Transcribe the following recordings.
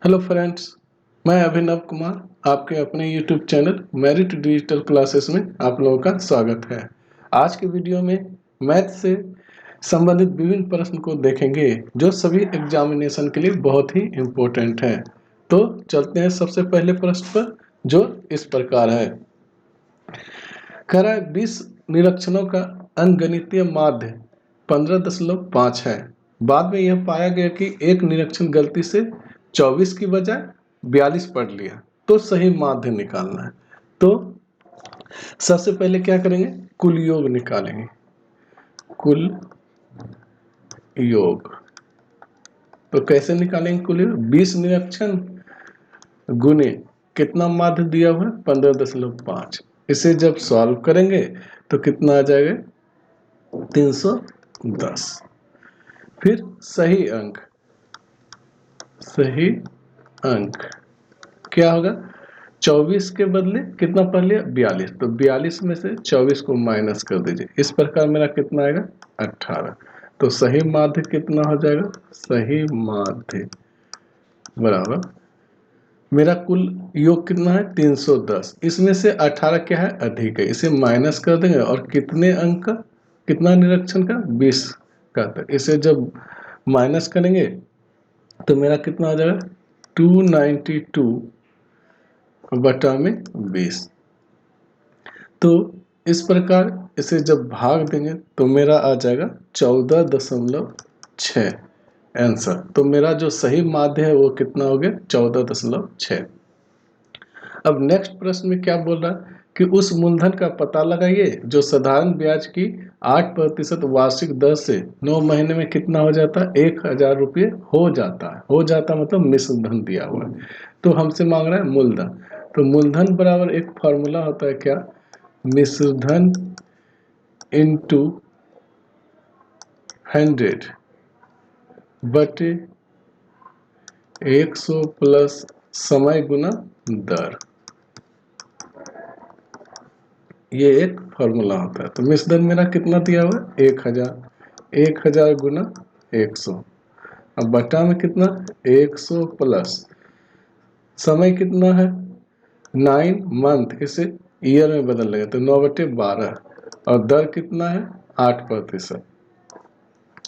Hello friends, मैं अभिनव कुमार आपके अपने YouTube channel merit digital classes में आप लोगों का स्वागत है। आज के वीडियो में मैथ से संबंधित विभिन्न प्रश्न को देखेंगे जो सभी एग्जामिनेशन के लिए बहुत ही इम्पोर्टेंट है। तो चलते हैं सबसे पहले प्रश्न पर, जो इस प्रकार है। कह रहा है 20 निरीक्षणों का अंकगणितीय माध्य 15.5 है। बाद में यह पाया गया कि एक निरीक्षण गलती से 24 की बजाय 42 पढ़ लिया, तो सही माध्य निकालना है। तो सबसे पहले क्या करेंगे, कुल योग निकालेंगे। कुल योग तो कैसे निकालेंगे कुल योग? 20 निरीक्षण गुने कितना माध्य दिया हुआ है 15.5। इसे जब सॉल्व करेंगे तो कितना आ जाएगा 310। फिर सही अंक क्या होगा, 24 के बदले कितना पढ़ लिया 42, तो 42 में से 24 को माइनस कर दीजिए। इस प्रकार मेरा कितना आएगा 18। तो सही माध्य कितना हो जाएगा, सही माध्य बराबर मेरा कुल योग कितना है 310। इसमें से 18 क्या है अधिक है, इसे माइनस कर देंगे और कितने अंक का, कितना निरीक्षण का 20 का। तो इसे जब माइनस करेंगे तो मेरा कितना आ जाएगा 292 बटा में 20। तो इस प्रकार इसे जब भाग देंगे तो मेरा आ जाएगा 14.6 आंसर। तो मेरा जो सही माध्य है वो कितना हो गया 14.6। अब नेक्स्ट प्रश्न में क्या बोल रहा है कि उस मूलधन का पता लगाइए जो साधारण ब्याज की 8% वार्षिक दर से 9 महीने में कितना हो जाता है 1000 रुपये हो जाता है। हो जाता मतलब मिश्र धन दिया हुआ है, तो हमसे मांग रहा है मूलधन। तो मूलधन बराबर एक फॉर्मूला होता है क्या, मिश्र धन इंटू 100 बटे 100 प्लस समय गुना दर। ये एक फॉर्मूला होता है। तो मिश्र धन मेरा कितना दिया हुआ है 1000, 1000 गुना 100, अब बटा में कितना 100 प्लस समय कितना है 9 मंथ, इसे ईयर में बदल लेंगे तो 9/12, और दर कितना है 8%।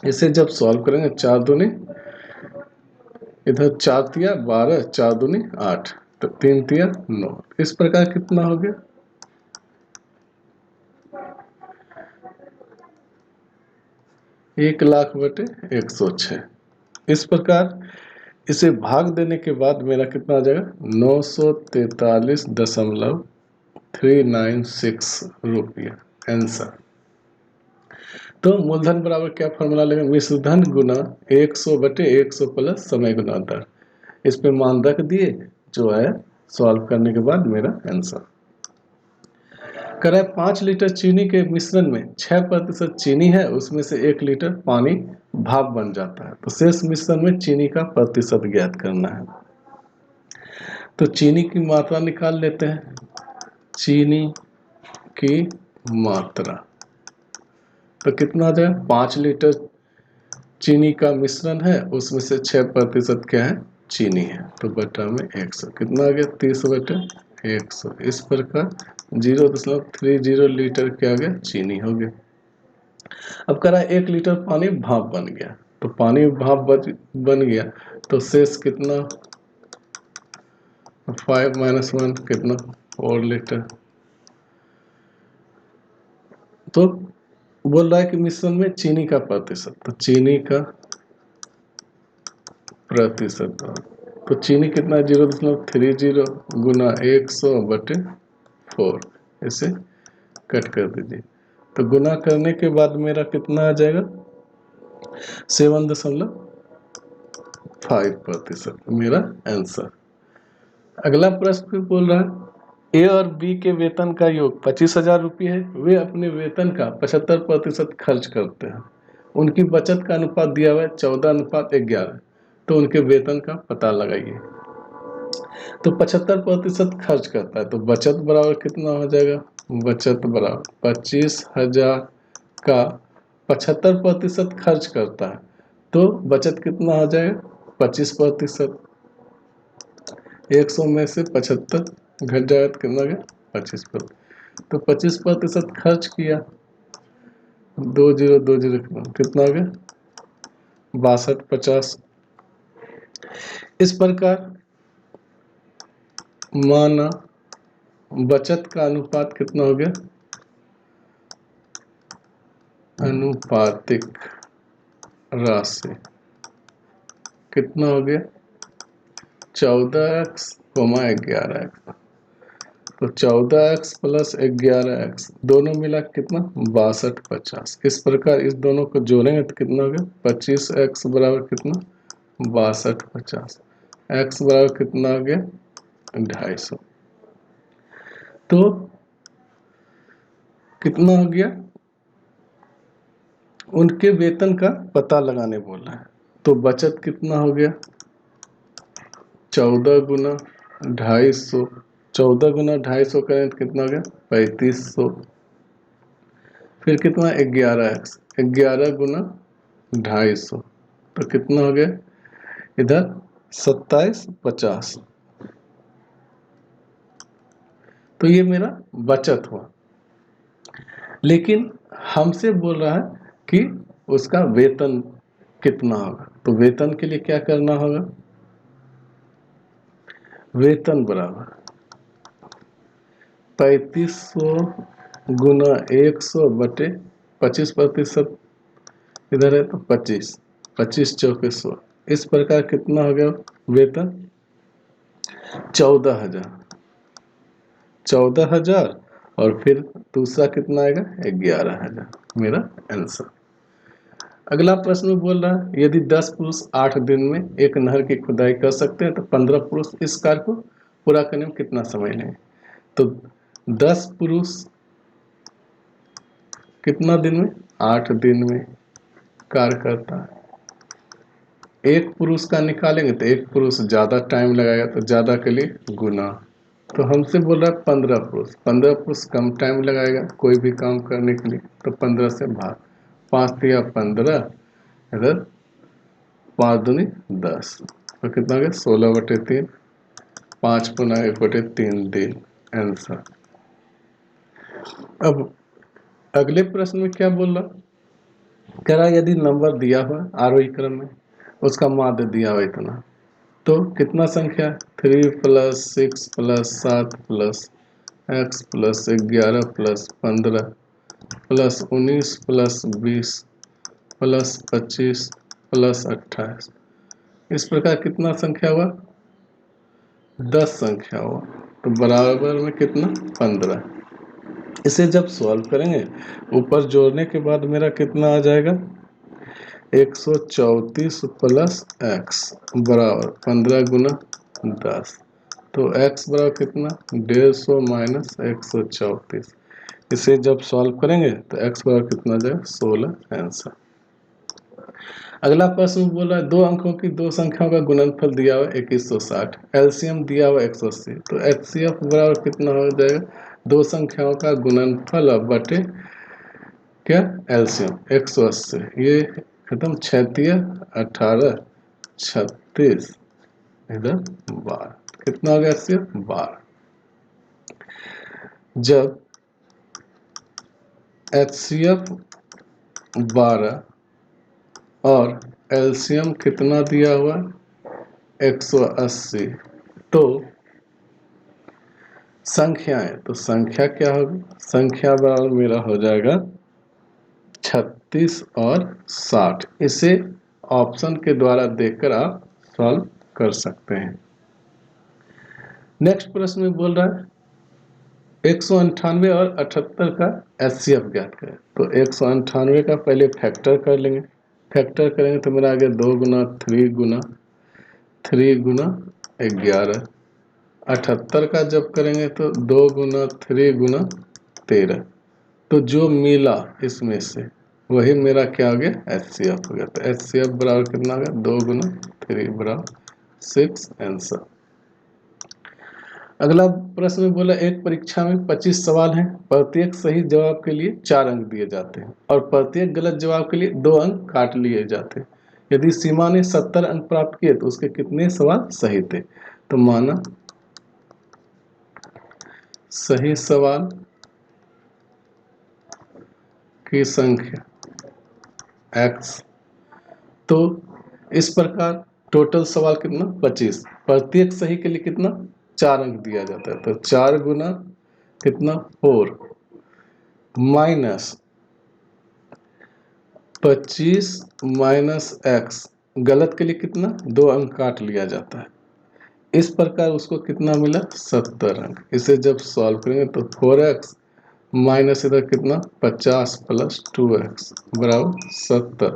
इसे जब सॉल्व करेंगे 4 दूनी, इधर 4 तिया 12, 4 दूनी 8, तो 3 तिया 9। इस प्रकार कितना हो गया 1,00,000/106। इस प्रकार इसे भाग देने के बाद मेरा कितना आ जाएगा 943.396 रुपया आंसर। तो मूलधन बराबर क्या फॉर्मूला लेंगे, मिश्र धन गुना 100/100 प्लस समय गुना दर। इस पे मान रख दिए, जो है सॉल्व करने के बाद मेरा आंसर। करें 5 लीटर चीनी के मिश्रण में 6% चीनी है, उसमें से 1 लीटर पानी भाप बन जाता है। तो शेष मिश्रण में चीनी का प्रतिशत ज्ञात करना है। तो चीनी की मात्रा निकाल लेते हैं। चीनी की मात्रा तो कितना आ जाएगा 5 लीटर चीनी का मिश्रण है, उसमें से 6% क्या है चीनी है, तो बटा में 100 कितना आ गया 30/100। इस प्रकार 0.30 लीटर क्या आ गया चीनी हो गया। अब कह रहा है 1 लीटर पानी भाप बन गया, तो पानी भाप बन गया तो शेष कितना 5 - 1 कितना 4 लीटर। तो बोल रहा है कि मिश्रण में चीनी का प्रतिशत, तो चीनी का प्रतिशत, तो चीनी कितना 0.30 गुना 100/4, इसे कट कर दीजिए। तो गुना करने के बाद मेरा कितना आ जाएगा 7.5% मेरा आंसर। अगला प्रश्न भी बोल रहा है ए और बी के वेतन का योग 25,000 रुपये है। वे अपने वेतन का 75% खर्च करते हैं। उनकी बचत का अनुपात दिया हुआ है 14:11। तो उनके वेतन का पता लगाइए। तो 75% खर्च करता है, तो बचत बराबर कितना हो जाएगा, बचत बराबर 25,000 का 75% खर्च करता है, तो बचत कितना हो जाएगा 25%। 100 में से 75 घट जाएगा तो कितना गया 25%। तो 25% खर्च किया, 2020 कितना हो गया 6250। इस प्रकार माना बचत का अनुपात कितना हो गया, अनुपातिक राशि कितना हो गया 14x, 11x। तो 14x प्लस 11x दोनों मिला कितना 6250। इस प्रकार इस दोनों को जोड़ेंगे तो कितना हो गया 25x बराबर कितना 6250, x बराबर कितना हो गया 250। तो कितना हो गया, उनके वेतन का पता लगाने बोला है। तो बचत कितना हो गया 14 गुना 250, 14 गुना 250 करें तो कितना हो गया 3500। फिर कितना 11x, 11 गुना 250 तो कितना हो गया इधर 2750। तो ये मेरा बचत हुआ, लेकिन हमसे बोल रहा है कि उसका वेतन कितना होगा। तो वेतन के लिए क्या करना होगा, वेतन बराबर 3500 गुना 100 बटे 25%, इधर है तो 25, 25 चौके 100। इस प्रकार कितना हो गया वेतन 14,000, 14,000 और फिर दूसरा कितना आएगा 11,000, मेरा आंसर। अगला प्रश्न बोल रहा है यदि 10 पुरुष 8 दिन में एक नहर की खुदाई कर सकते हैं तो 15 पुरुष इस कार्य को पूरा करने में कितना समय लेंगे। तो 10 पुरुष कितना दिन में 8 दिन में कार्य करता है। एक पुरुष का निकालेंगे तो एक पुरुष ज़्यादा टाइम लगाएगा तो ज़्यादा के लिए गुना। तो हमसे बोल रहा है 15 पुरुष, 15 पुरुष कम टाइम लगाएगा कोई भी काम करने के लिए, तो 15 से भाग, 5 दिया 15, इधर 5 दूनी 10, तो कितना हो गया 16/3, 5 गुना 1/3 दिन, आंसर। अब अगले प्रश्न में क्या बोल रहा, कह रहा यदि नंबर दिया हुआ आरोही क्रम में उसका माध्य दिया हुआ इतना, तो कितना संख्या 3 + 6 + 7 + x + 11 + 15 + 19 + 20 + 25 + 28, इस प्रकार कितना संख्या हुआ 10 संख्या हुआ। तो बराबर में कितना 15। इसे जब सॉल्व करेंगे ऊपर जोड़ने के बाद मेरा कितना आ जाएगा 134 + x बराबर 15 गुना 10। तो x बराबर कितना 150 - 134। इसे जब सॉल्व करेंगे तो x बराबर कितना आ जाएगा 16, आंसर। अगला प्रश्न बोल रहा है दो अंकों की दो संख्याओं का गुणनफल दिया हुआ 2160, एलसीएम दिया हुआ 180। तो एचसीएफ बराबर कितना हो जाएगा, दो संख्याओं का गुणनफल अब बटे क्या एलसीएम 180। ये खत्म 36, 18, 36, इधर 12, कितना हो गया एचसीएफ 12। जब एचसीएफ 12 और एलसीएम कितना दिया हुआ 180, तो संख्याएं, तो संख्या क्या होगी, संख्या बराबर मेरा हो जाएगा 36 और 60। इसे ऑप्शन के द्वारा देखकर आप सॉल्व कर सकते हैं। नेक्स्ट प्रश्न में बोल रहा है 198 और 78 का एचसीएफ ज्ञात करें। तो 198 का पहले फैक्टर कर लेंगे, फैक्टर करेंगे तो मेरा आ गया 2 गुना 3 गुना 3 गुना 11। 78 का जब करेंगे तो 2 गुना 3 गुना 13। तो जो मिला इसमें से वही मेरा क्या हो गया एचसीएफ हो गया। तो एचसीएफ बराबर कितना हो गया 2 गुना 3 बराबर 6, आंसर। अगला प्रश्न में बोला एक परीक्षा में 25 सवाल हैं, प्रत्येक सही जवाब के लिए 4 अंक दिए जाते हैं और प्रत्येक गलत जवाब के लिए 2 अंक काट लिए जाते हैं। यदि सीमा ने 70 अंक प्राप्त किए तो उसके कितने सवाल सही थे। तो माना सही सवाल की संख्या x। तो इस प्रकार टोटल सवाल कितना 25, प्रत्येक सही के लिए कितना 4 अंक दिया जाता है। तो 4 गुना कितना 4 माइनस 25 माइनस x, गलत के लिए कितना 2 अंक काट लिया जाता है। इस प्रकार उसको कितना मिला 70 अंक। इसे जब सॉल्व करेंगे तो 4x माइनस इधर कितना 50 प्लस 2x बराबर 70।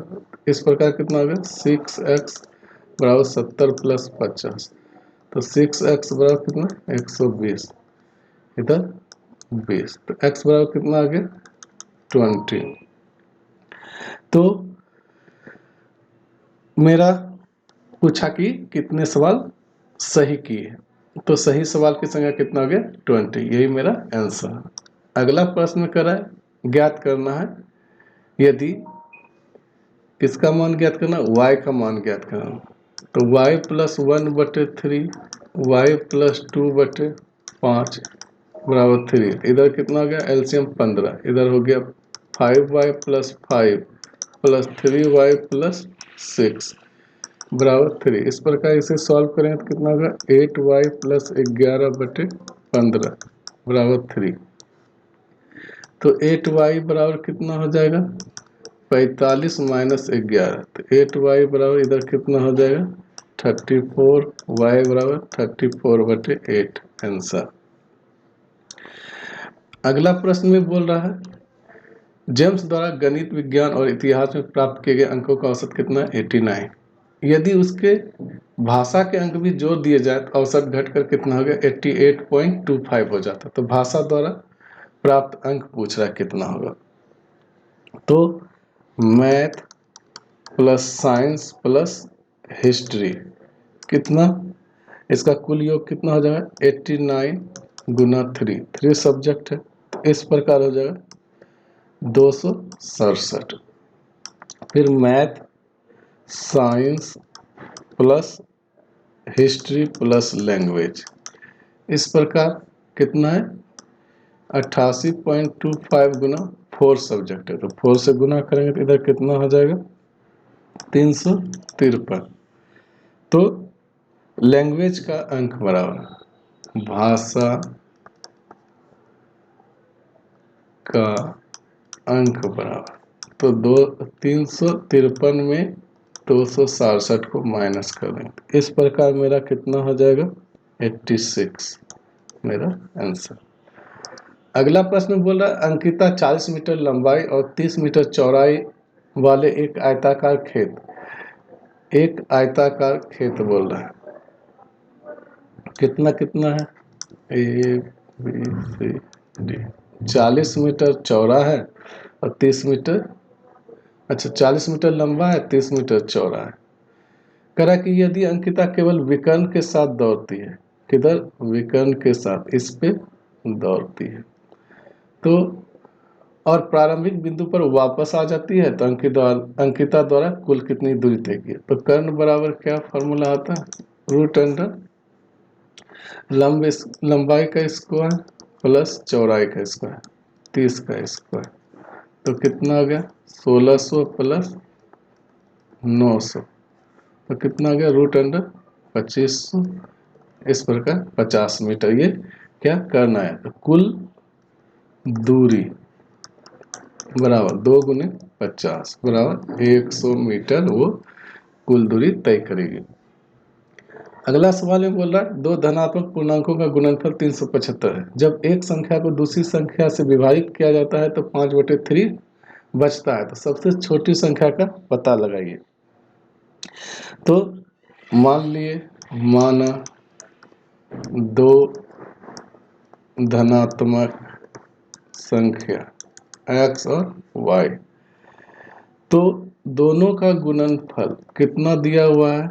इस प्रकार कितना हो गया 6x बराबर 70 प्लस 50। तो 6x बराबर कितना 120, इधर 20, तो x बराबर कितना आ गया 20। तो मेरा पूछा कि कितने सवाल सही किए, तो सही सवाल की संख्या कितना हो गया 20, यही मेरा आंसर। अगला प्रश्न करा है ज्ञात करना है, यदि किसका मान ज्ञात करना y का मान ज्ञात करना, तो y प्लस 1/3 y प्लस 2/5 बराबर 3। इधर कितना हो गया एलसीएम 15, इधर हो गया 5y plus 5 plus 3y plus 6 बराबर 3। इस प्रकार इसे सॉल्व करेंगे तो कितना होगा 8y प्लस 11/15 बराबर 3। तो 8y बराबर कितना हो जाएगा 45 माइनस 11, तो 8y बराबर इधर कितना हो जाएगा 34, y बराबर 34/8 आंसर। अगला प्रश्न में बोल रहा है जेम्स द्वारा गणित विज्ञान और इतिहास में प्राप्त किए गए अंकों का औसत कितना है 89। यदि उसके भाषा के अंक भी जोड़ दिए जाए तो औसत घटकर कितना हो गया 88.25 हो जाता। तो भाषा द्वारा प्राप्त अंक पूछ रहा है कितना होगा, तो math plus science plus history कितना, इसका कुल योग कितना हो जाएगा 89 गुना 3 सब्जेक्ट है, तो इस प्रकार हो जाएगा 267। फिर math science plus history plus language, इस प्रकार कितना है 88.25 गुना 4 सब्जेक्ट है, तो 4 से गुना करेंगे तो इधर कितना हो जाएगा 353। तो लैंग्वेज का अंक बराबर भाषा का अंक बराबर, तो 353 में 267 को माइनस कर देंगे। इस प्रकार मेरा कितना हो जाएगा 86 मेरा आंसर। अगला प्रश्न बोल रहा है अंकिता 40 मीटर लंबाई और 30 मीटर चौड़ाई वाले एक आयताकार खेत बोल रहा है, कितना कितना है A B C D, 40 metre चौड़ा है और 30 मीटर, अच्छा 40 मीटर लंबा है 30 मीटर चौड़ा है। करा कि यदि अंकिता केवल विकर्ण के साथ दौड़ती है, किधर विकर्ण के साथ इस पे दौड़ती है, तो और प्रारंभिक बिंदु पर वापस आ जाती है, तो अंकिता द्वारा कुल कितनी दूरी तय की। तो कर्ण बराबर क्या फॉर्मूला आता है रूट अंडर लंबाई का स्क्वायर प्लस चौड़ाई का स्क्वायर 30 का स्क्वायर, तो कितना हो गया 1600 प्लस 900, तो कितना हो गया रूट अंडर 2500। इस प्रकार 50 मीटर ये क्या करना है, तो कुल दूरी बराबर 2 गुने 50 बराबर 100 मीटर वो कुल दूरी तय करेगी। अगला सवाल में बोल रहा है दो धनात्मक पूर्णांकों का गुणनफल 375 है। जब एक संख्या को दूसरी संख्या से विभाजित किया जाता है तो 5/3 बचता है, तो सबसे छोटी संख्या का पता लगाइए। तो माना दो धनात्मक संख्या x और y, तो दोनों का गुणनफल कितना दिया हुआ है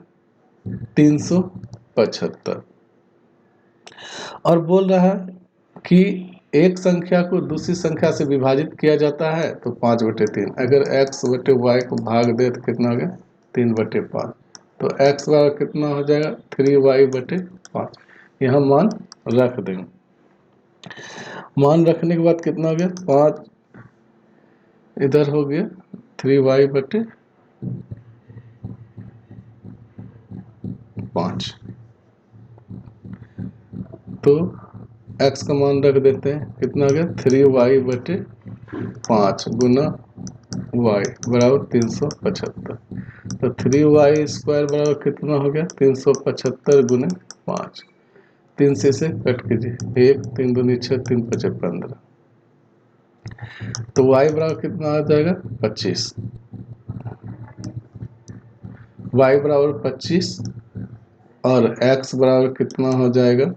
375, और बोल रहा है कि एक संख्या को दूसरी संख्या से विभाजित किया जाता है तो 5/3। अगर x/y को भाग दे तो कितना हो गया 3/5, तो x बराबर कितना हो जाएगा 3y/5, यहाँ मान रख देंगे। मान रखने के बाद कितना हो गया 5, इधर हो गया 3y/5। तो x का मान रख देते हैं, कितना हो गया 3y/5 गुना y बराबर 375। तो 3y² बराबर कितना हो गया 375 गुने 5। 3 से कट कीजिए, 1 3 दूनी 6 3 5 15। तो y बराबर कितना आ जाएगा 25। y बराबर 25 और x बराबर कितना हो जाएगा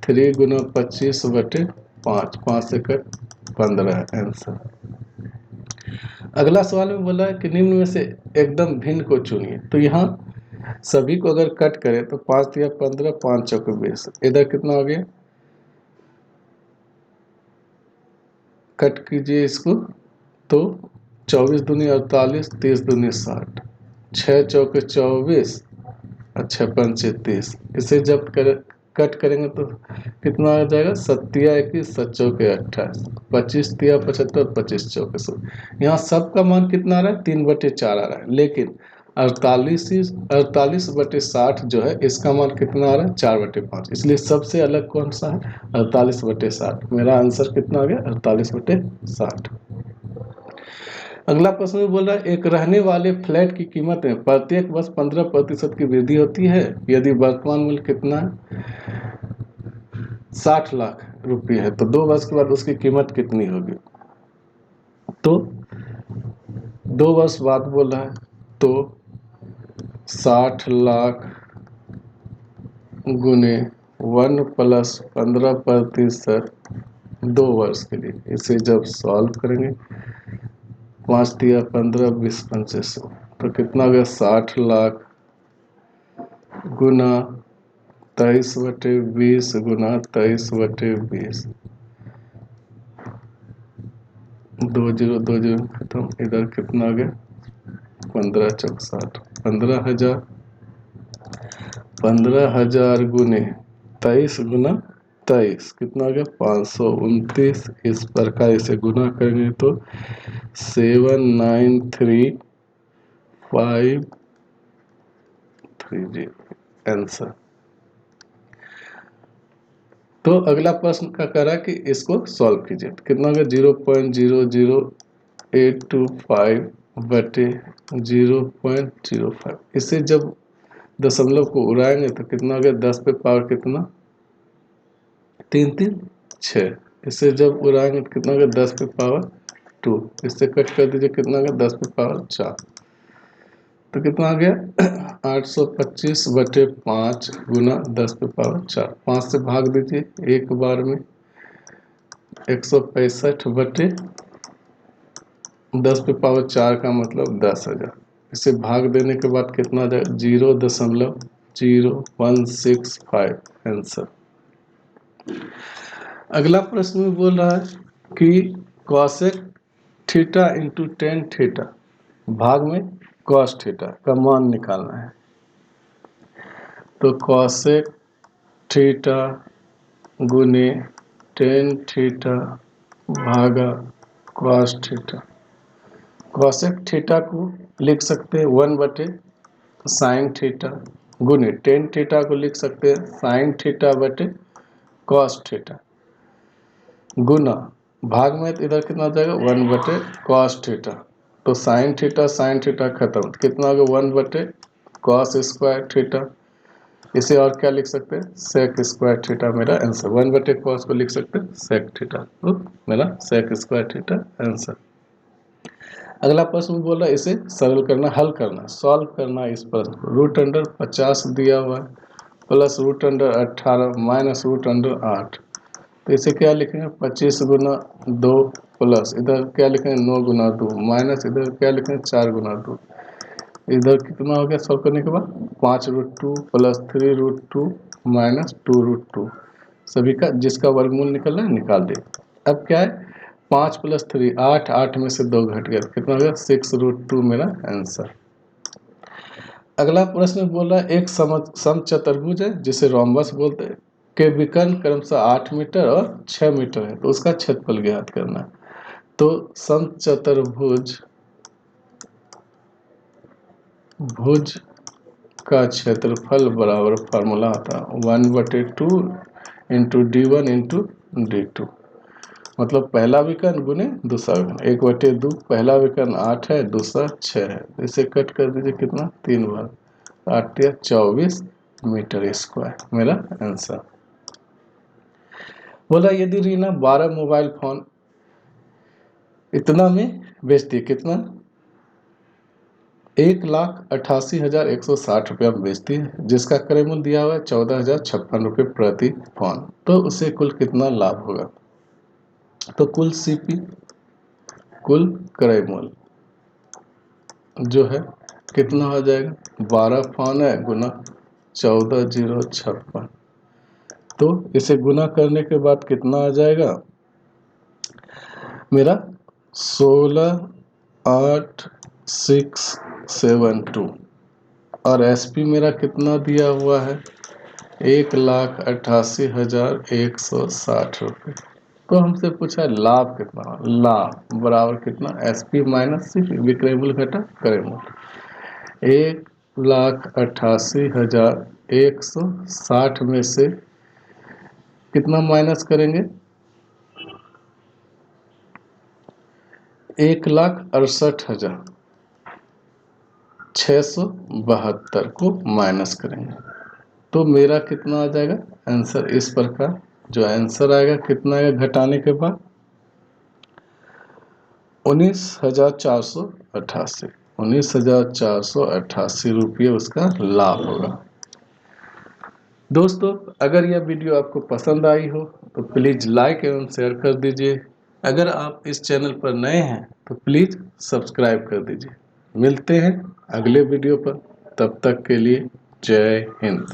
3 गुना 25/5। 5 से कट 15 है आंसर। अगला सवाल में बोला है कि निम्न में से एकदम भिन्न को चुनिए। तो यहाँ सभी को अगर कट करें तो 5 तिया 15, 5 चौके 20। इधर कितना हो गया, कट कीजिए इसको तो 24 दूनी 48, 30 दूनी 60, 6 चौके 24 और 6 पंचे 30। इसे जब कट करेंगे तो कितना आ जाएगा 7 तिया 21, 7 चौके 28, 25 तिया 75, 25 चौके 100। यहाँ सबका मान कितना आ रहा है 3/4 आ रहा है, लेकिन 48/60 जो है इसका मान कितना आ रहा है 4/5। इसलिए सबसे अलग कौन सा है 48/60। मेरा आंसर कितना आ गया 48/60। अगला प्रश्न में बोल रहा है एक रहने वाले फ्लैट की कीमत में प्रत्येक वर्ष 15% की वृद्धि होती है यदि वर्तमान मूल्य कितना है 60 लाख रुपये है, तो 2 वर्ष के बाद उसकी कीमत कितनी होगी। तो 2 वर्ष बाद बोल रहा है तो 60 लाख गुने 1 + 15% 2 वर्ष के लिए। इसे जब सॉल्व करेंगे 5 तिया 15, 20 पंचे 100, तो कितना हो गया 60 लाख गुना 23/20 गुना 23/20। 2 0 2 0 खत्म। इधर कितना हो गया 15 चौक 60, 15,000 गुने 23 गुना 23 कितना हो गया 529। इस प्रकार इसे गुना करेंगे तो 793,530 आंसर। तो अगला प्रश्न का कह रहा है कि इसको सॉल्व कीजिए। तो कितना हो गया 0.00825/0.05। इसे जब दशमलव को उड़ाएंगे तो कितना हो गया 10 पे पावर कितना 3 3 6। इसे जब उड़ाएंगे तो कितना हो गया 10 पे पावर 2। इससे कट कर दीजिए, कितना हो गया 10 पे पावर 4। तो कितना आ गया 825/5 गुना 10 पे पावर 4। 5 से भाग दीजिए एक बार में 165/10 पे पावर 4 का मतलब 10,000। इसे भाग देने के बाद कितना आ जाएगा 0.0165 आंसर। अगला प्रश्न में बोल रहा है कि cosec theta into tan theta भाग में cos थीटा का मान निकालना है। तो cosec थीटा गुने टेन थीटा भागा cos थीटा। cosec थीटा को लिख सकते हैं 1/sin थीटा गुने टेन थीटा को लिख सकते हैं sin थीटा/cos थीटा गुना भाग में इधर कितना हो जाएगा 1/cos थीटा। तो sin थीटा खत्म, कितना हो गया 1/cos² थीटा। इसे और क्या लिख सकते हैं sec² थीटा। मेरा आंसर 1/cos को लिख सकते हैं sec थीटा, तो मेरा sec² थीटा आंसर। अगला प्रश्न बोल रहा है इसे सरल करना, हल करना, सॉल्व करना इस प्रश्न को। √50 दिया हुआ है प्लस √18 माइनस √8। तो इसे क्या लिखेंगे 25 गुना 2 प्लस इधर क्या लिखेंगे 9 गुना 2 माइनस इधर क्या लिखेंगे 4 गुना 2। इधर कितना हो गया सॉल्व करने के बाद 5√2 प्लस 3√2 माइनस 2√2। सभी का जिसका वर्गमूल निकल रहा है निकाल दे। अब क्या है 5 + 3 8, 8 में से 2 घट गया, कितना हो गया 6√2 मेरा आंसर। अगला प्रश्न बोल रहा है एक समचतुर्भुज है जिसे रोम्बस बोलते हैं, के विकर्ण क्रमशः 8 मीटर और 6 मीटर है, तो उसका क्षेत्रफल ज्ञात करना है। तो समचतुर्भुज भुज का क्षेत्रफल बराबर फार्मूला आता है 1/2 इंटू D1 इंटू D2, मतलब पहला विकर्ण गुने दूसरा विकर्ण। 1/2 पहला विकर्ण 8 है, दूसरा 6 है, इसे कट कर दीजिए, कितना 3 बार, 8 या 24 मीटर स्क्वायर मेरा आंसर। बोला यदि रीना 12 मोबाइल फोन इतना में बेचती है, कितना 1,88,160 रुपया में बेचती है, जिसका क्रय मूल्य दिया हुआ है 14,056 रुपये प्रति फोन, तो उसे कुल कितना लाभ होगा। तो कुल सीपी, कुल क्रय मूल्य जो है कितना हो जाएगा, 12 फोन है गुना 14,056, तो इसे गुना करने के बाद कितना आ जाएगा मेरा 16,8,672, और एसपी मेरा कितना दिया हुआ है 1,88,160 रुपये। तो हमसे पूछा लाभ कितना, लाभ बराबर कितना, एसपी माइनस सीपी, विक्रय मूल्य घटा क्रय मूल्य। 1,88,160 में से कितना माइनस करेंगे, 1,68,672 को माइनस करेंगे, तो मेरा कितना आ जाएगा आंसर इस प्रकार। जो आंसर आएगा कितना आएगा घटाने के बाद 19,488, 19,488 रुपये उसका लाभ होगा। दोस्तों अगर यह वीडियो आपको पसंद आई हो तो प्लीज़ लाइक एवं शेयर कर दीजिए। अगर आप इस चैनल पर नए हैं तो प्लीज़ सब्सक्राइब कर दीजिए। मिलते हैं अगले वीडियो पर, तब तक के लिए जय हिंद।